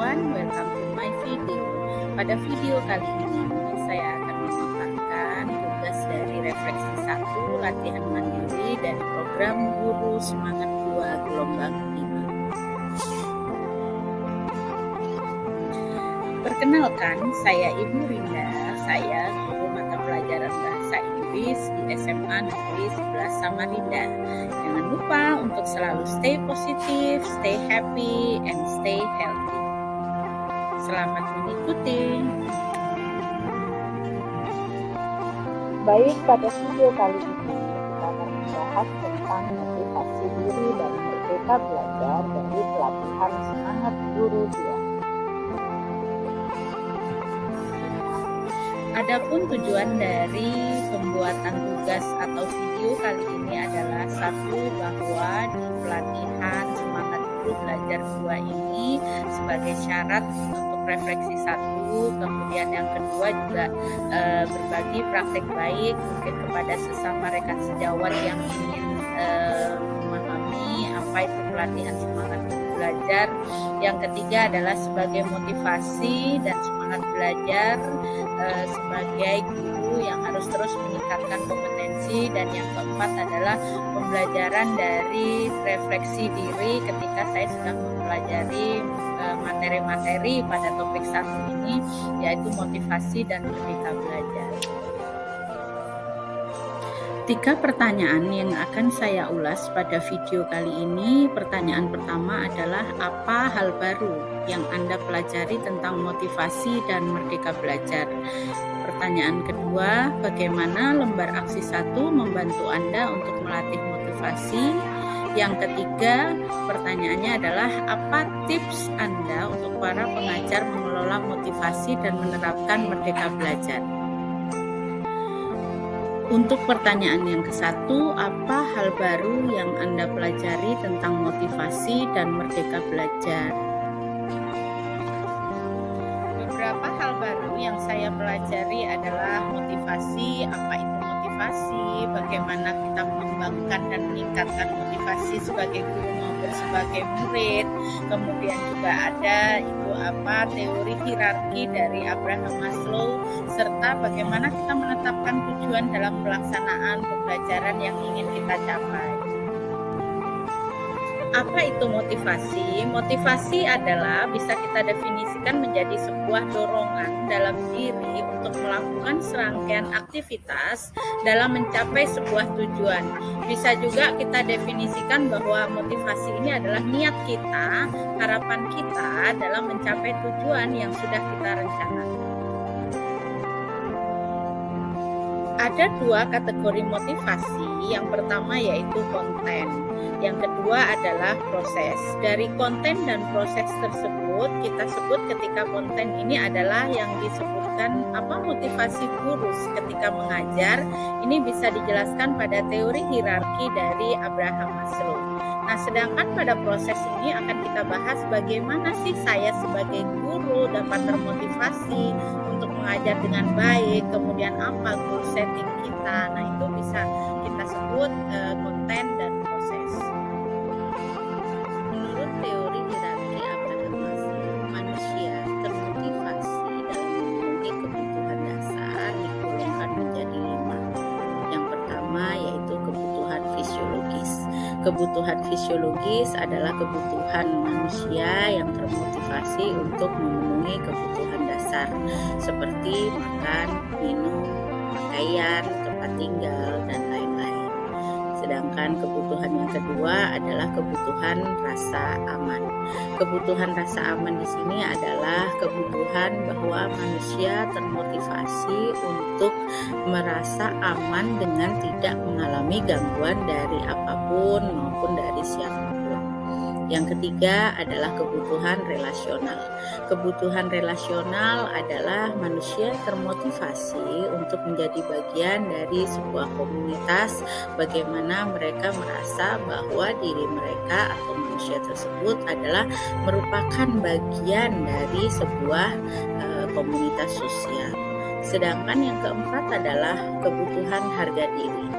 everyone, welcome to my video. Pada video kali ini saya akan memaparkan tugas dari refleksi 1 latihan mandiri dari program Guru Semangat 2 gelombang 5. Perkenalkan, saya Ibu Rinda, saya guru mata pelajaran bahasa Inggris di SMA Negeri 11 Samarinda. Jangan lupa untuk selalu stay positif, stay happy, and stay healthy. Selamat mengikuti. Baik, pada video kali ini kita akan membahas tentang motivasi diri dan merdeka belajar dari pelatihan Semangat Guru 2. Adapun tujuan dari pembuatan tugas atau video kali ini adalah satu, bahwa di pelatihan Semangat Guru Belajar 2 ini sebagai syarat untuk refleksi 1, kemudian yang kedua juga berbagi praktek baik mungkin kepada sesama rekan sejawat yang ingin memahami apa itu pelatihan Semangat Guru Belajar. Yang ketiga adalah sebagai motivasi dan semangat belajar sebagai guru yang harus terus meningkatkan kompetensi. Dan yang keempat adalah pembelajaran dari refleksi diri ketika saya sedang mempelajari materi-materi pada topik 1 ini, yaitu motivasi dan merdeka belajar. 3 pertanyaan yang akan saya ulas pada video kali ini. Pertanyaan pertama adalah, apa hal baru yang Anda pelajari tentang motivasi dan merdeka belajar? Pertanyaan kedua, bagaimana lembar aksi 1 membantu Anda untuk melatih motivasi? Yang ketiga, pertanyaannya adalah, apa tips Anda untuk para pengajar mengelola motivasi dan menerapkan merdeka belajar? Untuk pertanyaan yang ke-1, apa hal baru yang Anda pelajari tentang motivasi dan merdeka belajar? Beberapa hal baru yang saya pelajari adalah motivasi, apa itu motivasi, bagaimana kita mengembangkan dan meningkatkan motivasi sebagai guru maupun sebagai murid. Kemudian juga ada itu teori hierarki dari Abraham Maslow, serta bagaimana kita menetapkan tujuan dalam pelaksanaan pembelajaran yang ingin kita capai. Apa itu motivasi? Motivasi adalah bisa kita definisikan menjadi sebuah dorongan dalam diri untuk melakukan serangkaian aktivitas dalam mencapai sebuah tujuan. Bisa juga kita definisikan bahwa motivasi ini adalah niat kita, harapan kita dalam mencapai tujuan yang sudah kita rencanakan. Ada 2 kategori motivasi. Yang pertama yaitu konten. Yang kedua adalah proses. Dari konten dan proses tersebut kita sebut ketika konten ini adalah yang disebutkan motivasi guru ketika mengajar. Ini bisa dijelaskan pada teori hierarki dari Abraham Maslow. Nah, sedangkan pada proses ini akan kita bahas bagaimana sih saya sebagai guru dapat termotivasi untuk mengajar dengan baik, kemudian apa goal setting kita. Nah, itu bisa kita sebut konten dan proses. Menurut teori hierarki Abraham Maslow, manusia termotivasi dalam memenuhi kebutuhan dasar digolongkan menjadi 5. Yang pertama yaitu kebutuhan fisiologis. Kebutuhan fisiologis adalah kebutuhan manusia yang termotivasi untuk memenuhi kebutuhan dasar seperti makan, minum, pakaian, tempat tinggal, dan lain-lain. Sedangkan kebutuhan yang kedua adalah kebutuhan rasa aman. Kebutuhan rasa aman di sini adalah kebutuhan bahwa manusia termotivasi untuk merasa aman dengan tidak mengalami gangguan dari apapun maupun dari siapapun. Yang ketiga adalah kebutuhan relasional. Kebutuhan relasional adalah manusia termotivasi untuk menjadi bagian dari sebuah komunitas, bagaimana mereka merasa bahwa diri mereka atau manusia tersebut adalah merupakan bagian dari sebuah komunitas sosial. Sedangkan yang keempat adalah kebutuhan harga diri.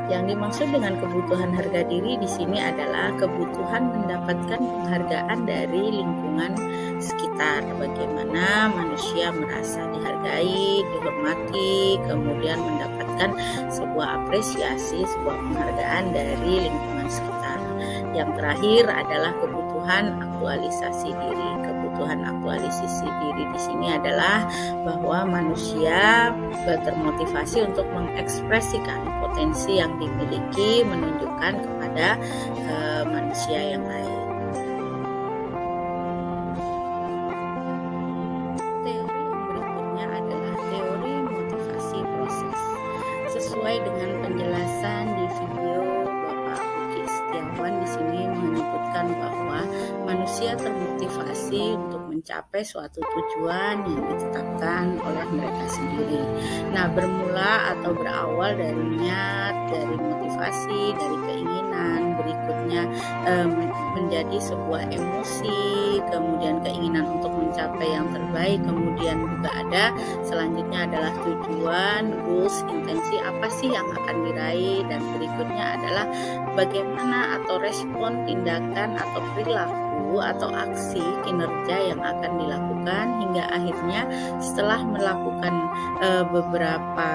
Yang dimaksud dengan kebutuhan harga diri di sini adalah kebutuhan mendapatkan penghargaan dari lingkungan sekitar. Bagaimana manusia merasa dihargai, dihormati, kemudian mendapatkan sebuah apresiasi, sebuah penghargaan dari lingkungan sekitar. Yang terakhir adalah kebutuhan aktualisasi diri. Kebutuhan aktualisasi diri di sini adalah bahwa manusia termotivasi untuk mengekspresikan potensi yang dimiliki, menunjukkan kepada manusia yang lain. Teori yang berikutnya adalah teori motivasi proses. Sesuai dengan penjelasan di video Bapak Uki Setiawan di sini menyebutkan bahwa manusia termotivasi untuk mencapai suatu tujuan yang ditetapkan oleh mereka sendiri. Nah, bermula atau berawal dari niat, dari motivasi, dari keinginan, berikutnya menjadi sebuah emosi, kemudian keinginan untuk mencapai yang terbaik, kemudian juga ada selanjutnya adalah tujuan, goals, intensi apa sih yang akan diraih, dan berikutnya adalah bagaimana atau respon tindakan atau perilaku atau aksi kinerja yang akan dilakukan hingga akhirnya setelah melakukan beberapa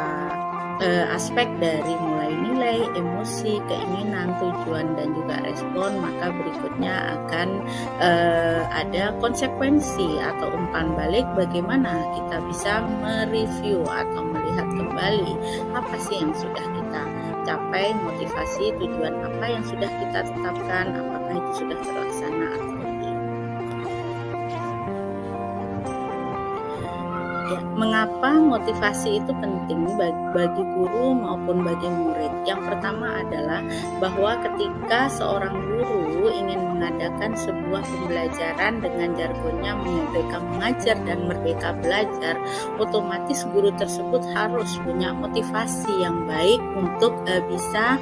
aspek dari mulai nilai, emosi, keinginan, tujuan, dan juga respon, maka berikutnya akan ada konsekuensi atau umpan balik bagaimana kita bisa mereview atau melihat kembali apa sih yang sudah kita capai, motivasi, tujuan apa yang sudah kita tetapkan, apakah itu sudah terlaksana atau tidak. Ya, mengapa motivasi itu penting bagi guru maupun bagi murid? Yang pertama adalah bahwa ketika seorang guru ingin mengadakan sebuah pembelajaran dengan jargonnya Merdeka Mengajar dan Merdeka Belajar, otomatis guru tersebut harus punya motivasi yang baik untuk bisa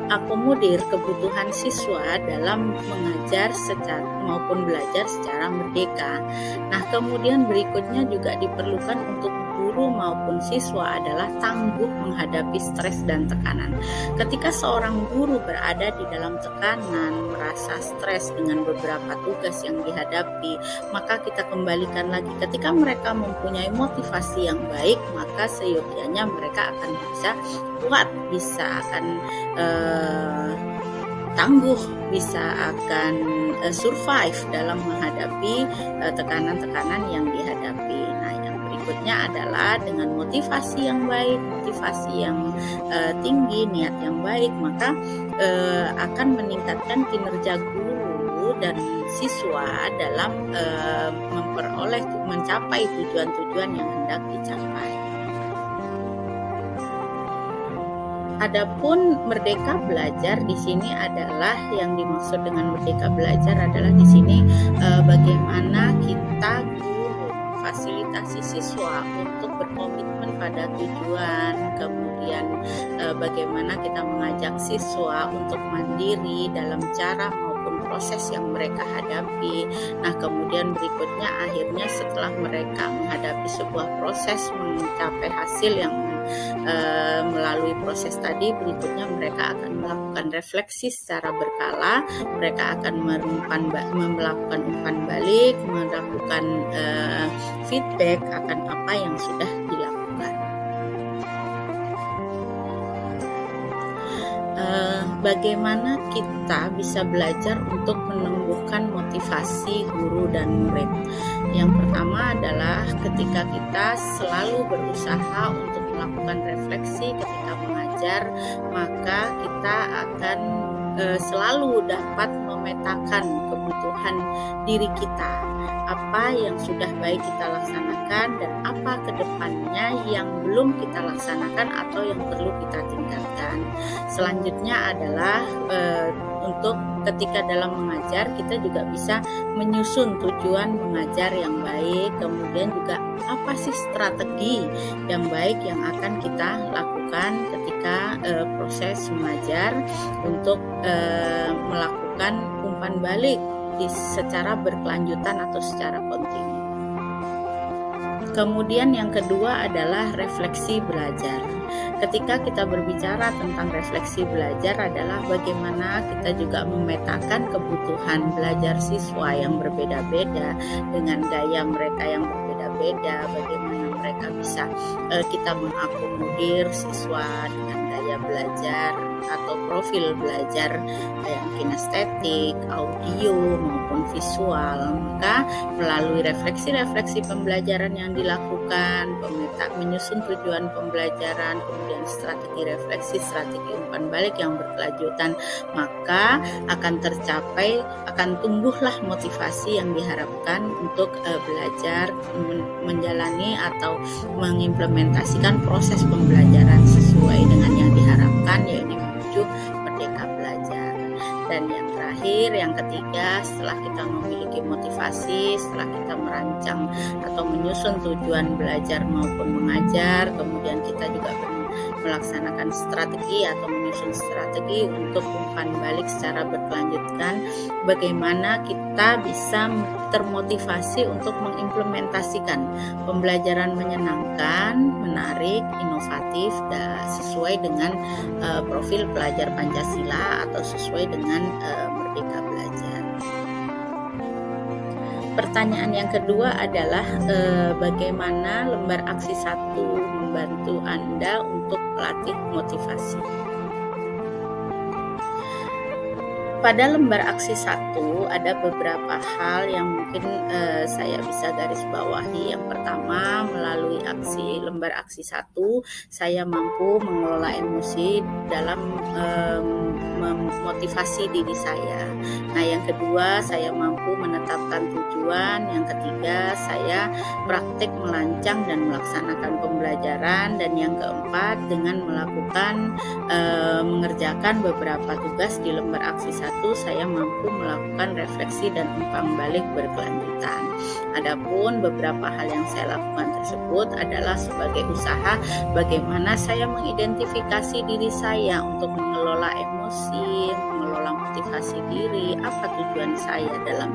akomodir kebutuhan siswa dalam mengajar maupun belajar secara merdeka. Nah, kemudian berikutnya juga diperlukan untuk guru maupun siswa adalah tangguh menghadapi stres dan tekanan. Ketika seorang guru berada di dalam tekanan, merasa stres dengan beberapa tugas yang dihadapi, maka kita kembalikan lagi ketika mereka mempunyai motivasi yang baik, maka seyogyanya mereka akan bisa kuat, bisa akan tangguh, bisa akan survive dalam menghadapi tekanan-tekanan yang dihadapi. Nah, yang berikutnya adalah dengan motivasi yang baik, motivasi yang tinggi, niat yang baik, maka akan meningkatkan kinerja guru dan siswa dalam mencapai tujuan-tujuan yang hendak dicapai. Adapun Merdeka Belajar di sini adalah yang dimaksud dengan Merdeka Belajar adalah di sini bagaimana kita guru memfasilitasi siswa untuk berkomitmen pada tujuan, kemudian bagaimana kita mengajak siswa untuk mandiri dalam cara maupun proses yang mereka hadapi. Nah, kemudian berikutnya akhirnya setelah mereka menghadapi sebuah proses mencapai hasil yang melalui proses tadi, berikutnya mereka akan melakukan refleksi secara berkala, mereka akan melakukan umpan balik, melakukan feedback akan apa yang sudah dilakukan. Bagaimana kita bisa belajar untuk menumbuhkan motivasi guru dan murid? Yang pertama adalah ketika kita selalu berusaha untuk melakukan refleksi ketika mengajar, maka kita akan selalu dapat memetakan kebutuhan diri kita, apa yang sudah baik kita laksanakan dan apa kedepannya yang belum kita laksanakan atau yang perlu kita tingkatkan. Selanjutnya adalah untuk ketika dalam mengajar kita juga bisa menyusun tujuan mengajar yang baik, kemudian juga apa sih strategi yang baik yang akan kita lakukan ketika proses mengajar untuk melakukan umpan balik secara berkelanjutan atau secara kontinu. Kemudian yang kedua adalah refleksi belajar. Ketika kita berbicara tentang refleksi belajar adalah bagaimana kita juga memetakan kebutuhan belajar siswa yang berbeda-beda dengan gaya mereka yang berbeda-beda, bagaimana mereka bisa kita mengakomodir siswa dengan gaya belajar atau profil belajar yang kinestetik, audio maupun visual. Maka melalui refleksi-refleksi pembelajaran yang dilakukan, menyusun tujuan pembelajaran, kemudian strategi refleksi, strategi umpan balik yang berkelanjutan, maka akan tumbuhlah motivasi yang diharapkan untuk belajar, menjalani atau mengimplementasikan proses pembelajaran sesuai dengan yang diharapkan, yaitu menuju merdeka belajar. Dan yang terakhir, yang ketiga, setelah kita memiliki motivasi, setelah kita merancang atau menyusun tujuan belajar maupun mengajar, kemudian kita juga melaksanakan strategi atau menyusun strategi untuk umpan balik secara berkelanjutan, bagaimana kita bisa termotivasi untuk mengimplementasikan pembelajaran menyenangkan, menarik, inovatif, dan sesuai dengan profil pelajar Pancasila atau sesuai dengan merdeka belajar. Pertanyaan yang kedua adalah bagaimana lembar aksi 1 membantu Anda untuk melatih motivasi. Pada lembar aksi 1 ada beberapa hal yang mungkin saya bisa garis bawahi. Yang pertama, melalui lembar aksi 1 saya mampu mengelola emosi dalam memotivasi diri saya. Nah, yang kedua, saya mampu menetapkan tujuan. Yang ketiga, saya praktik melancang dan melaksanakan pembelajaran. Dan yang keempat, dengan melakukan mengerjakan beberapa tugas di lembar aksi 1, saya mampu melakukan refleksi dan umpan balik berkelanjutan. Adapun beberapa hal yang saya lakukan tersebut adalah sebagai usaha bagaimana saya mengidentifikasi diri saya untuk mengelola emosi, mengelola motivasi diri, apa tujuan saya dalam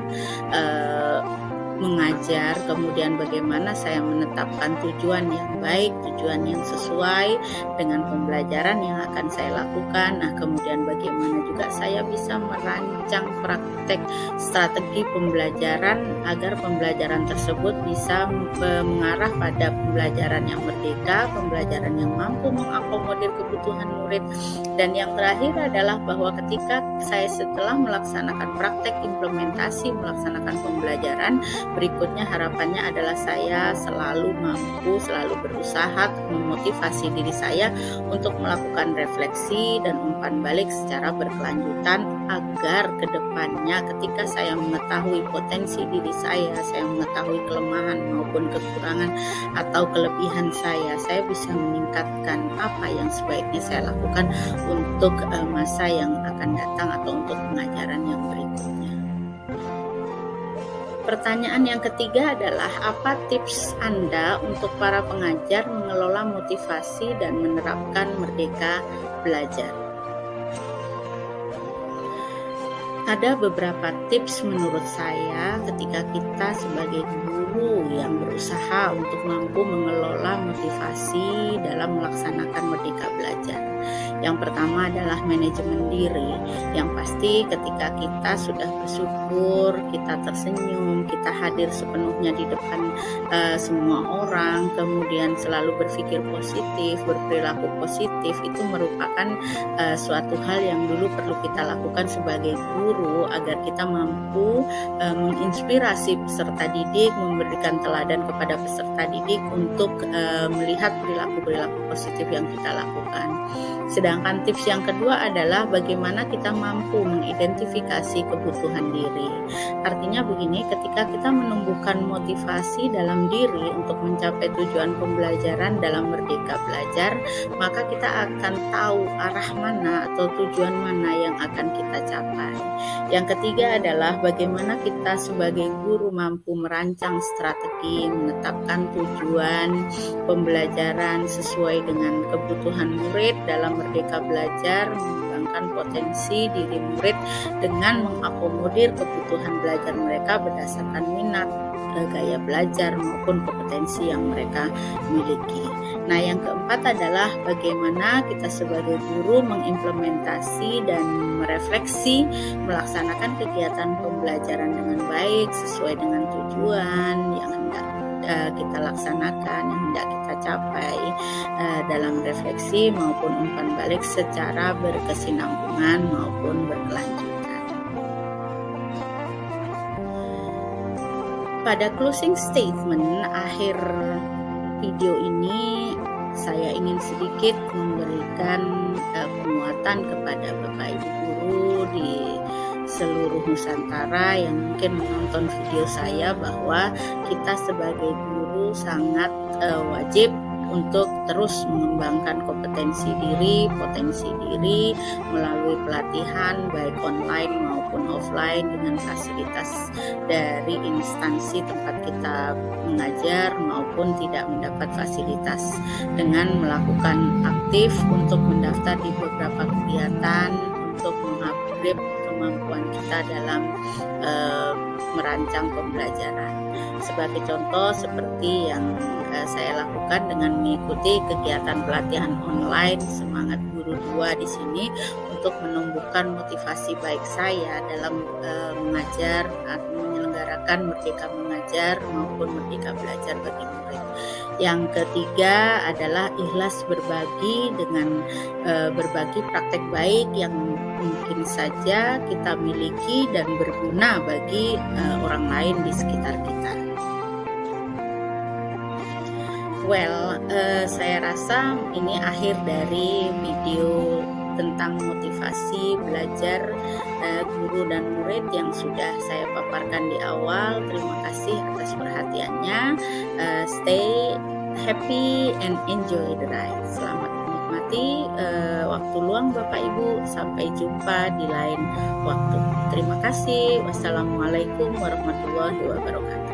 mengajar, kemudian bagaimana saya menetapkan tujuan yang baik, tujuan yang sesuai dengan pembelajaran yang akan saya lakukan. Nah, kemudian bagaimana juga saya bisa merancang praktek strategi pembelajaran agar pembelajaran tersebut bisa mengarah pada pembelajaran yang merdeka, pembelajaran yang mampu mengakomodir kebutuhan murid. Dan yang terakhir adalah bahwa ketika saya setelah melaksanakan praktek implementasi, melaksanakan pembelajaran, berikutnya harapannya adalah saya selalu berusaha memotivasi diri saya untuk melakukan refleksi dan umpan balik secara berkelanjutan agar kedepannya ketika saya mengetahui potensi diri saya mengetahui kelemahan maupun kekurangan atau kelebihan saya bisa meningkatkan apa yang sebaiknya saya lakukan untuk masa yang akan datang atau untuk pengajaran yang berikutnya. Pertanyaan yang ketiga adalah apa tips Anda untuk para pengajar mengelola motivasi dan menerapkan merdeka belajar? Ada beberapa tips menurut saya ketika kita sebagai guru yang berusaha untuk mampu mengelola motivasi dalam melaksanakan merdeka belajar. Yang pertama adalah manajemen diri. Yang pasti ketika kita sudah bersyukur, kita tersenyum, kita hadir sepenuhnya di depan semua orang, kemudian selalu berpikir positif, berperilaku positif, itu merupakan suatu hal yang dulu perlu kita lakukan sebagai guru agar kita mampu menginspirasi peserta didik, memberikan teladan kepada peserta didik untuk melihat perilaku-perilaku positif yang kita lakukan. Sedangkan tips yang kedua adalah bagaimana kita mampu mengidentifikasi kebutuhan diri. Artinya begini, ketika kita menumbuhkan motivasi dalam diri untuk mencapai tujuan pembelajaran dalam merdeka belajar, maka kita akan tahu arah mana atau tujuan mana yang akan kita capai. Yang ketiga adalah bagaimana kita sebagai guru mampu merancang strategi, menetapkan tujuan pembelajaran sesuai dengan kebutuhan murid dalam dalam Merdeka Belajar mengembangkan potensi diri murid dengan mengakomodir kebutuhan belajar mereka berdasarkan minat, gaya belajar maupun kompetensi yang mereka miliki. Nah, yang keempat adalah bagaimana kita sebagai guru mengimplementasi dan merefleksi melaksanakan kegiatan pembelajaran dengan baik sesuai dengan tujuan yang hendak kita laksanakan, yang hendak kita capai dalam refleksi maupun umpan balik secara berkesinambungan maupun berkelanjutan. Pada closing statement akhir video ini, saya ingin sedikit memberikan penguatan kepada Bapak Ibu guru di seluruh Nusantara yang mungkin menonton video saya, bahwa kita sebagai guru sangat wajib untuk terus mengembangkan kompetensi diri, potensi diri melalui pelatihan baik online maupun offline dengan fasilitas dari instansi tempat kita mengajar maupun tidak mendapat fasilitas, dengan melakukan aktif untuk mendaftar di beberapa kegiatan untuk mengupgrade kemampuan kita dalam merancang pembelajaran. Sebagai contoh seperti yang saya lakukan dengan mengikuti kegiatan pelatihan online Semangat Guru 2 di sini untuk menumbuhkan motivasi baik saya dalam mengajar atau menyelenggarakan Merdeka Mengajar maupun Merdeka Belajar bagi murid. Yang ketiga adalah ikhlas berbagi dengan berbagi praktek baik yang mungkin saja kita miliki dan berguna bagi orang lain di sekitar kita. Saya rasa ini akhir dari video tentang motivasi belajar guru dan murid yang sudah saya paparkan di awal. Terima kasih atas perhatiannya. Stay happy and enjoy the ride. Selamat menikmati waktu luang Bapak Ibu. Sampai jumpa di lain waktu. Terima kasih. Wassalamualaikum warahmatullahi wabarakatuh.